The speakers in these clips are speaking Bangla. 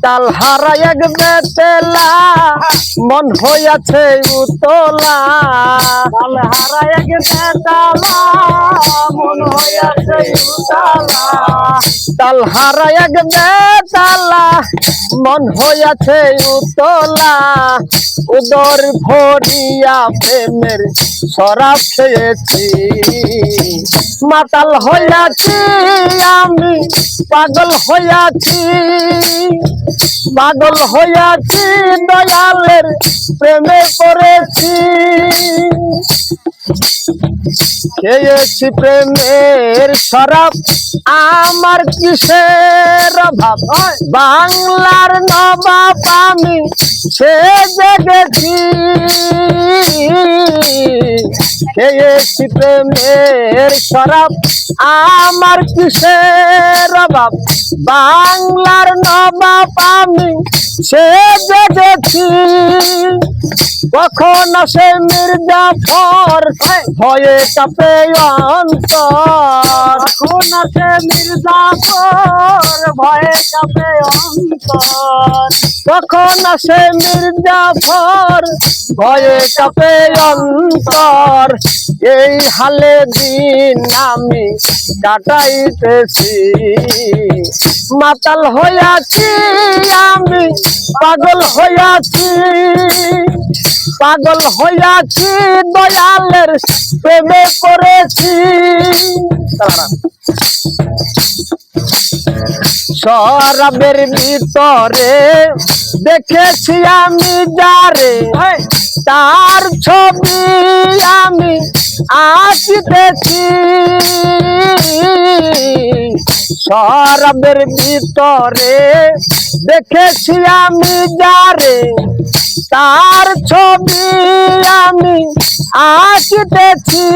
তাল হারা এক বেতেলা মন হইয়াছে উতলা। তাল হারা এক বেতেলা মন হইয়াছে উতলা। তাল হারা এক বেতেলা মন হইয়াছে উতলা। উদর ভরিয়া প্রেমের শরাব খেয়েছি। মাতাল হইয়াছি আমি, পাগল হইয়াছি। পাগল হইয়াছি দয়ালের প্রেমে পড়েছি। খেয়েছি প্রেমের শরাব আমার কিসের অভাব। বাংলার নবাব আমি সে জেগেছি। খেয়েছি প্রেমের শরাব আমার কিসের অভাব। বাংলার নবাব আমি সে জেগেছি। কখন আসে মির্জাফর ভয়ে কাঁপে অন্তর। কখন আসে মির্জাফর ভয়ে কাঁপে অন্তর। কখন আসে মির্জাফর ভয়ে কাঁপে অন্তর। এই হালে দিন আমি কাটাইতেছি। মাতাল হইয়াছি আমি, পাগল হইয়াছি। পাগল হইয়াছি দয়ালের প্রেমে পড়েছি। শরাবের ভিতরে দেখেছি আমি যারে, তার ছবি আমি আঁকিতেছি। শরাবের ভিতরে দেখেছি আমি যারে, তার ছবি আমি আঁকিতেছি।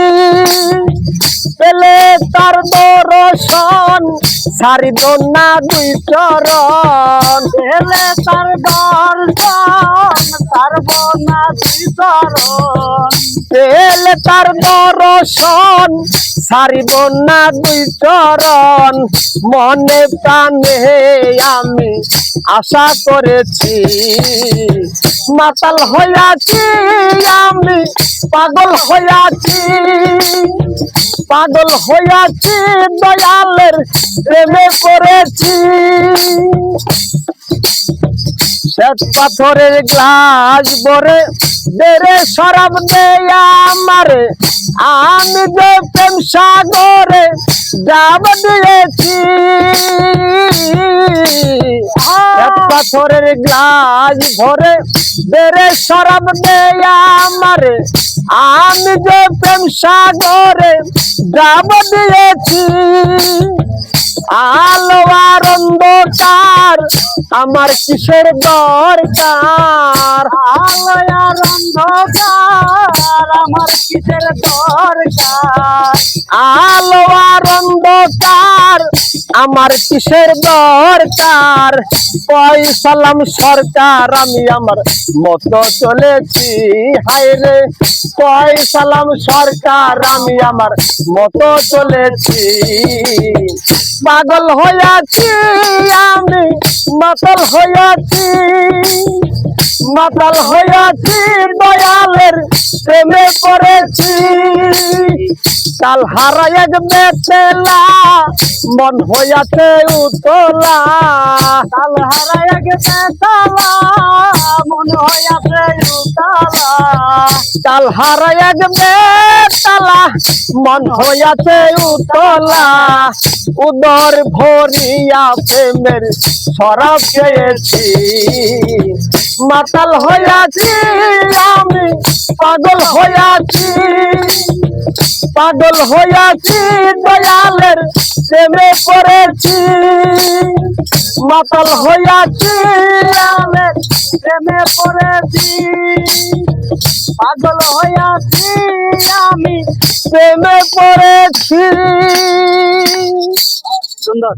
পেলে তার দর্শন ছাড়িব না দুই চরণ। পেলে তার দর্শন ছাড়ব না দুই চরণ। পেলে তার দর্শন ছাড়িব না দুই চরণ। মনে প্রাণে আমি আশা করেছি। মাতাল হইয়াছি আমি, পাগল হইয়াছি। পাগল হইয়াছি দয়ালের প্রেমে পড়েছি। শ্বেত পাথরের গ্লাস ভরে দেরে শরাব দেয়া আমারে। আমি যে প্রেম সাগরে ডাব দিয়েছি। শ্বেত পাথরের গ্লাস ভরে দেরে শরাব দেয়া আমারে। আমি যে প্রেম সাগরে ডাব দিয়েছি। আলো আর অন্ধকার আমার কিসের দরকার। আলো আর অন্ধকার আমার কিসের দরকার। আলো আর অন্ধকার আমার কিসের দরকার। পয়সালাম সরকার আমি আমার মতো চলেছি। হায় রে পয়সালাম সরকার আমি আমার মতো চলেছি। পাগল হইয়াছি আমি, মাতাল হইয়াছি। মাতাল হইয়াছি দয়ালের প্রেমে পড়েছি। তাল হারা এক বেতেলা মন হইয়াছে উতলা। তাল হারা এক বেতেলা মন হইয়াছে উতলা। তাল হারা এক বেতেলা মন হইয়াছে উতলা। উদর ভরিয়া প্রেমের শরাব খেয়েছি। মাতাল হইয়াছি আমি, পাগল হইয়াছি। পাগল হইয়াছি দয়ালের প্রেমে পড়েছি। মাতাল হইয়াছি আমি, প্রেমে পড়েছি। পাগল হইয়াছি আমি, প্রেমে পড়েছি। সুন্দর।